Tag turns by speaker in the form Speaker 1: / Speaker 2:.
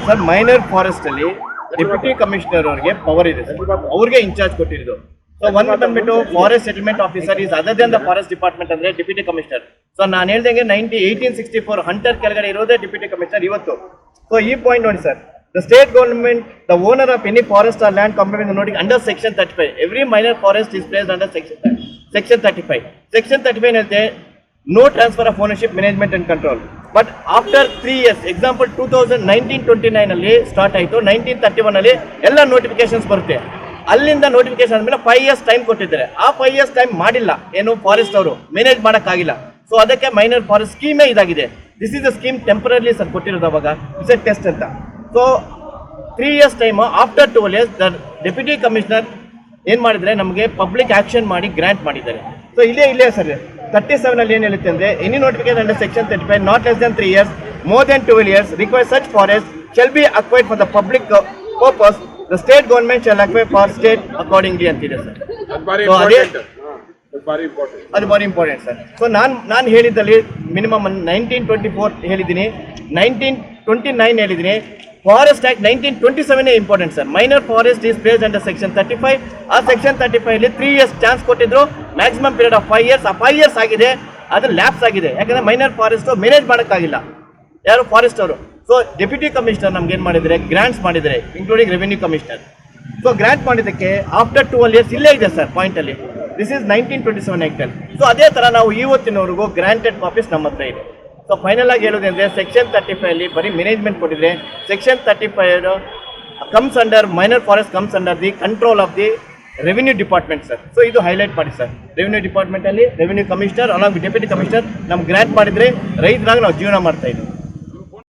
Speaker 1: Sir minor forest ಅಲ್ಲಿ deputy commissioner ಅವರಿಗೆ power ಇದೆ ಸರ್, ಅವ್ರಿಗೆ ಇನ್ಚಾರ್ಜ್ ಕೊಟ್ಟಿರೋದು. ಸೊ ಒಂದು ಬಂದ್ಬಿಟ್ಟು forest settlement officer is other than the forest department ಅಂದ್ರೆ ಡೆಪ್ಯೂಟಿ ಕಮಿಷನರ್. ಸೊ ನಾನು ಹೇಳ್ದಂಗೆ 1864 ಹಂಟರ್ ಕೆಳಗಡೆ ಇರೋದೇ ಡೆಪ್ಯೂಟಿ ಕಮಿಷನರ್ ಇವತ್ತು. ಸೊ ಈ ಪಾಯಿಂಟ್ ನೋಡಿ sir, the state government the owner of any forest or land complete ನೋಡಿ under section 35. Every minor forest is placed under section 35. Section 35 ಹೇಳುತ್ತೆ no transfer of ownership, management and control. But after 3 years, example 1929 ಅಲ್ಲಿ start ಆಯಿತು, 1931 ಅಲ್ಲಿ ಎಲ್ಲ notifications ಬರುತ್ತೆ. ಅಲ್ಲಿಂದ notification ಆದ್ಮೇಲೆ 5 years time ಕೊಟ್ಟಿದ್ದಾರೆ. ಆ 5 years ಟೈಮ್ ಮಾಡಿಲ್ಲ ಏನು ಫಾರೆಸ್ಟ್ ಅವರು ಮ್ಯಾನೇಜ್ ಮಾಡೋಕ್ಕಾಗಿಲ್ಲ. ಸೊ ಅದಕ್ಕೆ ಮೈನರ್ ಫಾರೆಸ್ಟ್ ಸ್ಕೀಮೇ ಇದಾಗಿದೆ. This is the scheme temporarily sir ಕೊಟ್ಟಿರೋದು ಅವಾಗ, ಇಟ್ಸ್ ಎ ಟೆಸ್ಟ್ ಅಂತ. So 3 years time after 12 years the deputy commissioner ಏನು ಮಾಡಿದರೆ ನಮಗೆ ಪಬ್ಲಿಕ್ ಆಕ್ಷನ್ ಮಾಡಿ ಗ್ರಾಂಟ್ ಮಾಡಿದ್ದಾರೆ. ಸೊ ಇಲ್ಲೇ ಸರ್ 37 ಅಲ್ಲಿ ಏನು ಹೇಳುತ್ತೆ ಅಂದರೆ any notification under section 35 not less than 3 years more than 12 years require such forest shall be acquired for the public purpose. The state government shall acquire for state accordingly ಅಂತಿದೆ sir. ಅದು ಭಾರಿ important sir. So ನಾನು ಹೇಳಿದ್ದಲ್ಲಿ minimum 1924 ಹೇಳಿದ್ದೀನಿ, 1929 ಹೇಳಿದ್ದೀನಿ. Forest act 1927 important sir. Minor forest is placed under section 35. ಆ section 35 ಅಲ್ಲಿ 3 years chance ಕೊಟ್ಟಿದ್ರು, maximum period of 5 years. ಆ 5 years ಆಗಿದೆ, ಅದು ಲ್ಯಾಪ್ಸ್ ಆಗಿದೆ. ಯಾಕಂದ್ರೆ ಮೈನರ್ ಫಾರೆಸ್ಟ್ ಮ್ಯಾನೇಜ್ ಮಾಡೋಕ್ಕಾಗಿಲ್ಲ ಯಾರು ಫಾರೆಸ್ಟ್ ಅವರು. ಸೊ ಡೆಪ್ಯೂಟಿ ಕಮಿಷನರ್ ನಮ್ಗೆ ಏನು ಮಾಡಿದರೆ ಗ್ರಾಂಟ್ಸ್ ಮಾಡಿದರೆ, including revenue commissioner. So grant ಮಾಡಿದ್ದಕ್ಕೆ ಆಫ್ಟರ್ 12 years ಇಲ್ಲೇ ಇದೆ ಸರ್ ಪಾಯಿಂಟಲ್ಲಿ. ದಿಸ್ ಇಸ್ 1927 ಆ್ಯಕ್ಟಲ್ಲಿ. ಸೊ ಅದೇ ಥರ ನಾವು ಇವತ್ತಿನವರೆಗೂ ಗ್ರಾಂಟೆಡ್ ಕಾಪೀಸ್ ನಮ್ಮ ಹತ್ರ ಇದೆ. ಸೊ ಫೈನಲ್ ಆಗಿ ಹೇಳೋದಂದರೆ ಸೆಕ್ಷನ್ 35 ಅಲ್ಲಿ ಬರೀ ಮ್ಯಾನೇಜ್ಮೆಂಟ್ ಕೊಟ್ಟಿದ್ರೆ, section 35 comes under minor forest comes under the control of the revenue department sir. So ಇದು ಹೈಲೈಟ್ ಮಾಡಿ ಸರ್. ರೆವಿನ್ಯೂ ಡಿಪಾರ್ಟ್ಮೆಂಟಲ್ಲಿ revenue commissioner along deputy commissioner ನಮ್ಗೆ ಗ್ರಾಂಟ್ ಮಾಡಿದರೆ ರೈತರಾಗಿ ನಾವು ಜೀವನ ಮಾಡ್ತಾ ಇದ್ದೀವಿ.